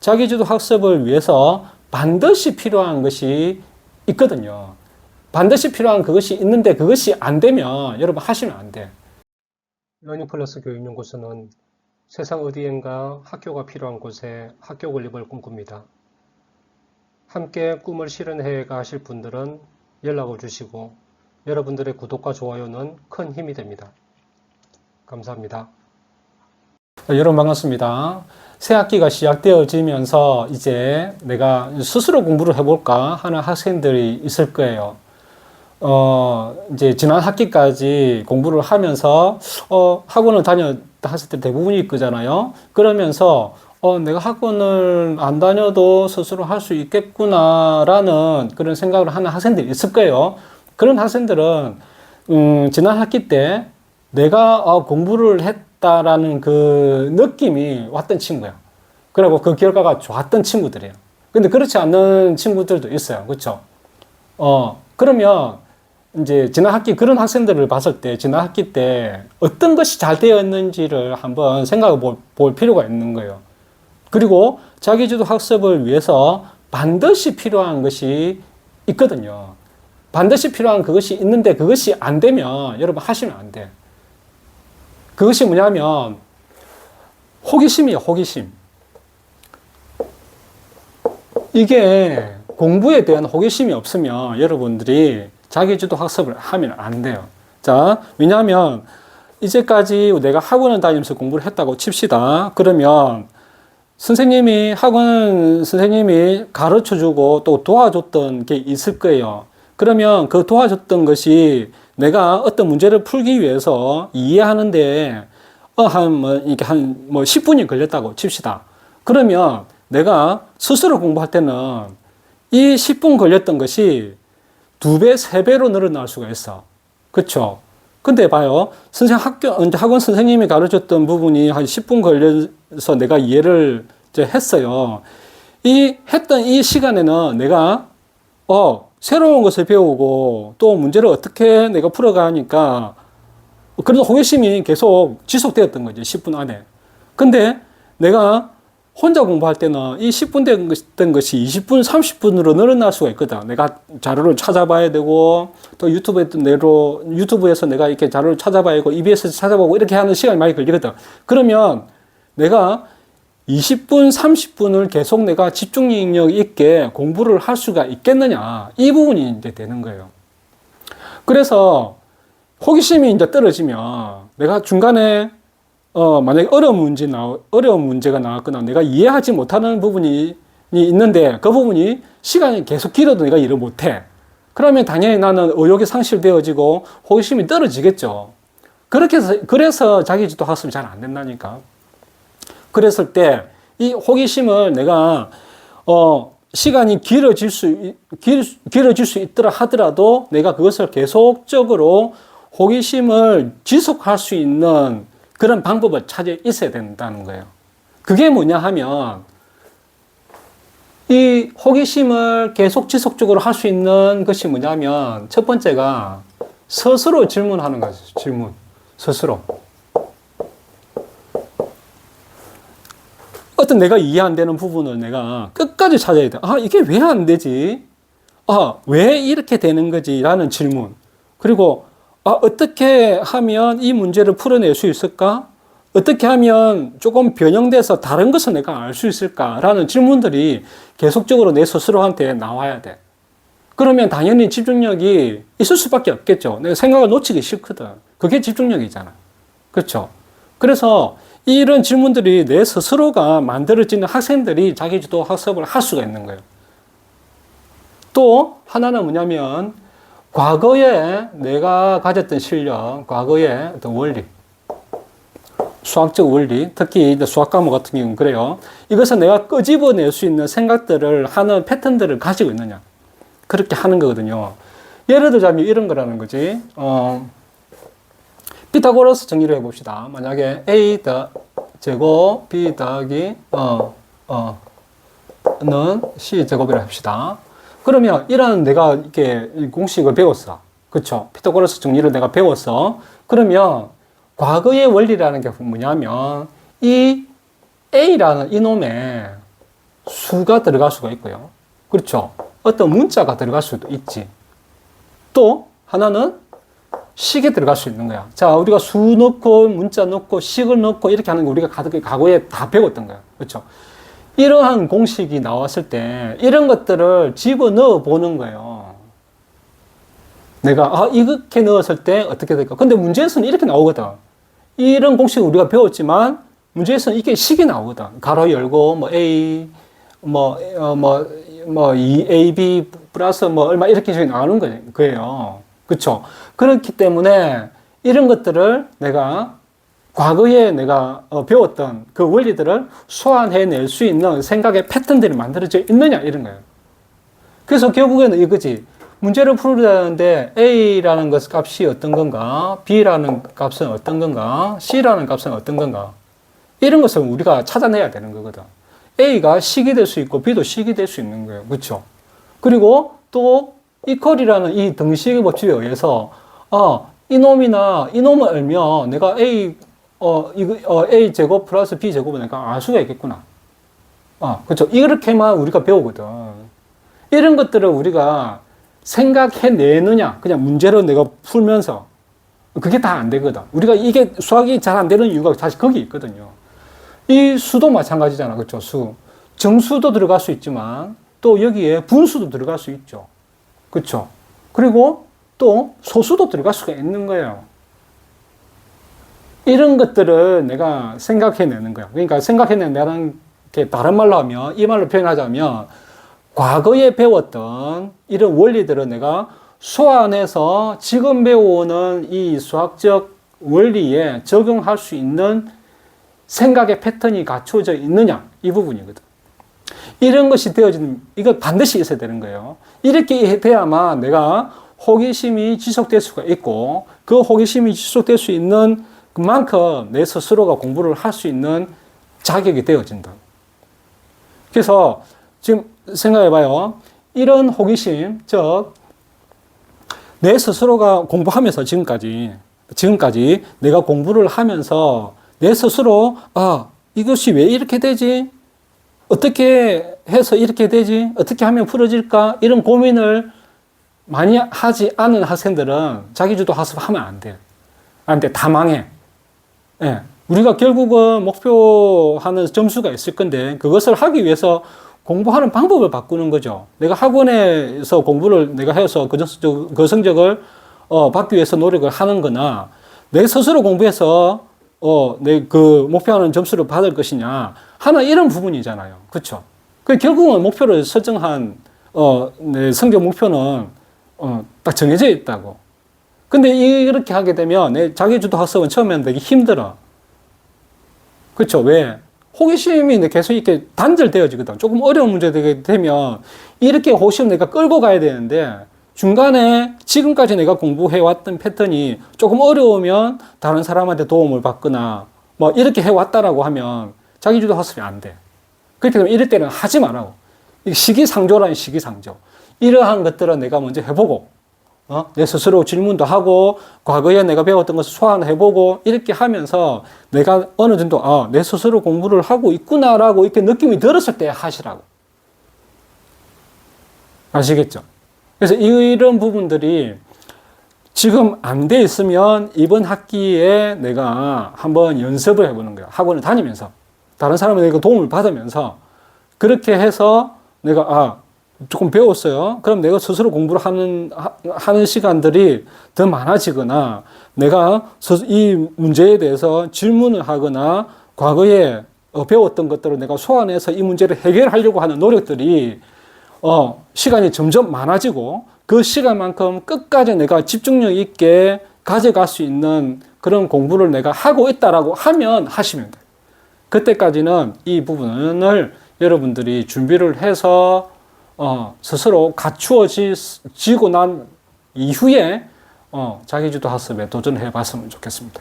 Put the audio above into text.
자기주도 학습을 위해서 반드시 필요한 것이 있거든요. 반드시 필요한 그것이 있는데 그것이 안 되면 여러분 하시면 안 돼. 러닝플러스 교육연구소는 세상 어디엔가 학교가 필요한 곳에 학교 건립을 꿈꿉니다. 함께 꿈을 실현해 가실 분들은 연락을 주시고 여러분들의 구독과 좋아요는 큰 힘이 됩니다. 감사합니다. 여러분 반갑습니다. 새 학기가 시작되어지면서 이제 내가 스스로 공부를 해볼까 하는 학생들이 있을 거예요. 이제 지난 학기까지 공부를 하면서 학원을 다녔던 학생들 대부분일 거잖아요. 그러면서 내가 학원을 안 다녀도 스스로 할 수 있겠구나라는 그런 생각을 하는 학생들이 있을 거예요. 그런 학생들은 지난 학기 때 내가 공부를 했다라는 그 느낌이 왔던 친구야. 그리고 그 결과가 좋았던 친구들이에요. 근데 그렇지 않는 친구들도 있어요. 그렇죠? 그러면 이제 지난 학기 그런 학생들을 봤을 때 지난 학기 때 어떤 것이 잘 되어 있는지를 한번 생각해 볼 필요가 있는 거예요. 그리고 자기주도 학습을 위해서 반드시 필요한 것이 있거든요. 반드시 필요한 그것이 있는데 그것이 안 되면 여러분 하시면 안 돼. 그것이 뭐냐면 호기심이에요. 호기심. 이게 공부에 대한 호기심이 없으면 여러분들이 자기주도 학습을 하면 안 돼요. 자, 왜냐하면 이제까지 내가 학원을 다니면서 공부를 했다고 칩시다. 그러면 학원 선생님이 가르쳐주고 또 도와줬던 게 있을 거예요. 그러면 그 도와줬던 것이 내가 어떤 문제를 풀기 위해서 이해하는데 이렇게 한 10분이 걸렸다고 칩시다. 그러면 내가 스스로 공부할 때는 이 10분 걸렸던 것이 2배, 3배로 늘어날 수가 있어. 그쵸? 근데 봐요. 학원 선생님이 가르쳤던 부분이 한 10분 걸려서 내가 이해를 이제 했어요. 했던 이 시간에는 내가, 새로운 것을 배우고 또 문제를 어떻게 내가 풀어가니까 그래도 호기심이 계속 지속되었던 거지, 10분 안에. 근데 내가 혼자 공부할 때는 이 10분 된 것이 20분, 30분으로 늘어날 수가 있거든. 내가 자료를 찾아봐야 되고, 또 유튜브에서 내가 이렇게 자료를 찾아봐야 되고, EBS에서 찾아보고, 이렇게 하는 시간이 많이 걸리거든. 그러면 내가 20분, 30분을 계속 내가 집중력 있게 공부를 할 수가 있겠느냐. 이 부분이 이제 되는 거예요. 그래서 호기심이 이제 떨어지면 내가 중간에 만약에 어려운 문제가 나왔거나 내가 이해하지 못하는 부분이 있는데 그 부분이 시간이 계속 길어도 내가 이해를 못해. 그러면 당연히 나는 의욕이 상실되어지고 호기심이 떨어지겠죠. 그래서 자기주도 학습이 잘 안 된다니까. 그랬을 때 이 호기심을 내가 시간이 길어질 수 있더라 하더라도 내가 그것을 계속적으로 호기심을 지속할 수 있는 그런 방법을 찾아 있어야 된다는 거예요. 그게 뭐냐 하면 이 호기심을 계속 지속적으로 할 수 있는 것이 뭐냐면 첫 번째가 스스로 질문하는 거죠. 질문. 스스로. 어떤 내가 이해 안 되는 부분을 내가 끝까지 찾아야 돼. 이게 왜 안 되지? 왜 이렇게 되는 거지? 라는 질문. 그리고 어떻게 하면 이 문제를 풀어낼 수 있을까? 어떻게 하면 조금 변형돼서 다른 것을 내가 알 수 있을까라는 질문들이 계속적으로 내 스스로한테 나와야 돼. 그러면 당연히 집중력이 있을 수밖에 없겠죠. 내가 생각을 놓치기 싫거든. 그게 집중력이잖아. 그렇죠? 그래서 이런 질문들이 내 스스로가 만들어지는 학생들이 자기주도 학습을 할 수가 있는 거예요. 또 하나는 뭐냐면 과거에 내가 가졌던 실력, 과거의 어떤 원리, 수학적 원리, 특히 수학 과목 같은 경우는 그래요. 이것을 내가 끄집어낼 수 있는 생각들을 하는 패턴들을 가지고 있느냐. 그렇게 하는 거거든요. 예를 들자면 이런 거라는 거지. 피타고라스 정리를 해봅시다. 만약에 A 제곱 B 더하기 는 C 제곱이라 합시다. 그러면 이런 내가 이렇게 공식을 배웠어. 그쵸? 피타고라스 정리를 내가 배웠어. 그러면 과거의 원리라는 게 뭐냐면 이 A라는 이놈의 수가 들어갈 수가 있고요. 그렇죠. 어떤 문자가 들어갈 수도 있지. 또 하나는 식이 들어갈 수 있는 거야. 자, 우리가 수 넣고 문자 넣고 식을 넣고 이렇게 하는 거 우리가 과거에 다 배웠던 거야. 그렇죠. 이러한 공식이 나왔을 때 이런 것들을 집어넣어 보는 거예요. 내가 이렇게 넣었을 때 어떻게 될까? 근데 문제에서는 이렇게 나오거든. 이런 공식을 우리가 배웠지만 문제에서는 이게 식이 나오거든. 가로 열고 뭐 A AB 플러스 얼마 이렇게 나오는 거예요. 그렇죠? 그렇기 때문에 이런 것들을 내가 과거에 내가 배웠던 그 원리들을 소환해낼 수 있는 생각의 패턴들이 만들어져 있느냐 이런 거예요. 그래서 결국에는 이거지. 문제를 풀으려는데 A라는 것 값이 어떤 건가? B라는 값은 어떤 건가? C라는 값은 어떤 건가? 이런 것을 우리가 찾아내야 되는 거거든. A가 식이 될 수 있고 B도 식이 될 수 있는 거예요. 그렇죠? 그리고 또 이퀄이라는 이 등식의 법칙에 의해서 이놈을 알면 내가 A 제곱 플러스 B 제곱은 내가 알 수가 있겠구나. 그렇죠. 이렇게만 우리가 배우거든. 이런 것들을 우리가 생각해내느냐, 그냥 문제로 내가 풀면서 그게 다 안 되거든. 우리가 이게 수학이 잘 안 되는 이유가 사실 거기 있거든요. 이 수도 마찬가지잖아. 그렇죠. 수. 정수도 들어갈 수 있지만 또 여기에 분수도 들어갈 수 있죠. 그렇죠. 그리고 또 소수도 들어갈 수가 있는 거예요. 이런 것들을 내가 생각해내는 거야. 그러니까 생각해내는 게 다른 말로 하면, 이 말로 표현하자면 과거에 배웠던 이런 원리들을 내가 소환해서 지금 배우는 이 수학적 원리에 적용할 수 있는 생각의 패턴이 갖춰져 있느냐, 이 부분이거든. 이런 것이 되어지는, 이거 반드시 있어야 되는 거예요. 이렇게 돼야만 내가 호기심이 지속될 수가 있고, 그 호기심이 지속될 수 있는 그만큼 내 스스로가 공부를 할 수 있는 자격이 되어진다. 그래서 지금 생각해봐요. 이런 호기심, 즉, 내 스스로가 공부하면서 지금까지 내가 공부를 하면서 내 스스로, 이것이 왜 이렇게 되지? 어떻게 해서 이렇게 되지? 어떻게 하면 풀어질까? 이런 고민을 많이 하지 않은 학생들은 자기주도 학습하면 안 돼. 안 돼. 다 망해. 예. 우리가 결국은 목표하는 점수가 있을 건데 그것을 하기 위해서 공부하는 방법을 바꾸는 거죠. 내가 학원에서 공부를 내가 해서 그 성적을 받기 위해서 노력을 하는 거나 내 스스로 공부해서 내 그 목표하는 점수를 받을 것이냐 하나 이런 부분이잖아요. 그렇죠? 그 결국은 목표를 설정한 내 성적 목표는 딱 정해져 있다고. 근데 이렇게 하게 되면 내 자기주도 학습은 처음에는 되게 힘들어. 그렇죠? 왜? 호기심이 계속 이렇게 단절되어지거든. 조금 어려운 문제가 되면 이렇게 호기심 내가 끌고 가야 되는데 중간에 지금까지 내가 공부해왔던 패턴이 조금 어려우면 다른 사람한테 도움을 받거나 뭐 이렇게 해왔다라고 하면 자기주도 학습이 안 돼. 그렇기 때문에 이럴 때는 하지 말라고. 시기상조라는 시기상조. 이러한 것들은 내가 먼저 해보고 내 스스로 질문도 하고 과거에 내가 배웠던 것을 소환해보고 이렇게 하면서 내가 어느 정도 내 스스로 공부를 하고 있구나라고 이렇게 느낌이 들었을 때 하시라고. 아시겠죠? 그래서 이런 부분들이 지금 안 돼 있으면 이번 학기에 내가 한번 연습을 해보는 거예요. 학원을 다니면서 다른 사람에게 도움을 받으면서 그렇게 해서 내가 조금 배웠어요. 그럼 내가 스스로 공부를 하는 시간들이 더 많아지거나 내가 이 문제에 대해서 질문을 하거나 과거에 배웠던 것들을 내가 소환해서 이 문제를 해결하려고 하는 노력들이 시간이 점점 많아지고 그 시간만큼 끝까지 내가 집중력 있게 가져갈 수 있는 그런 공부를 내가 하고 있다라고 하면 하시면 돼요. 그때까지는 이 부분을 여러분들이 준비를 해서 스스로 갖추어지고 난 이후에 자기주도 학습에 도전해 봤으면 좋겠습니다.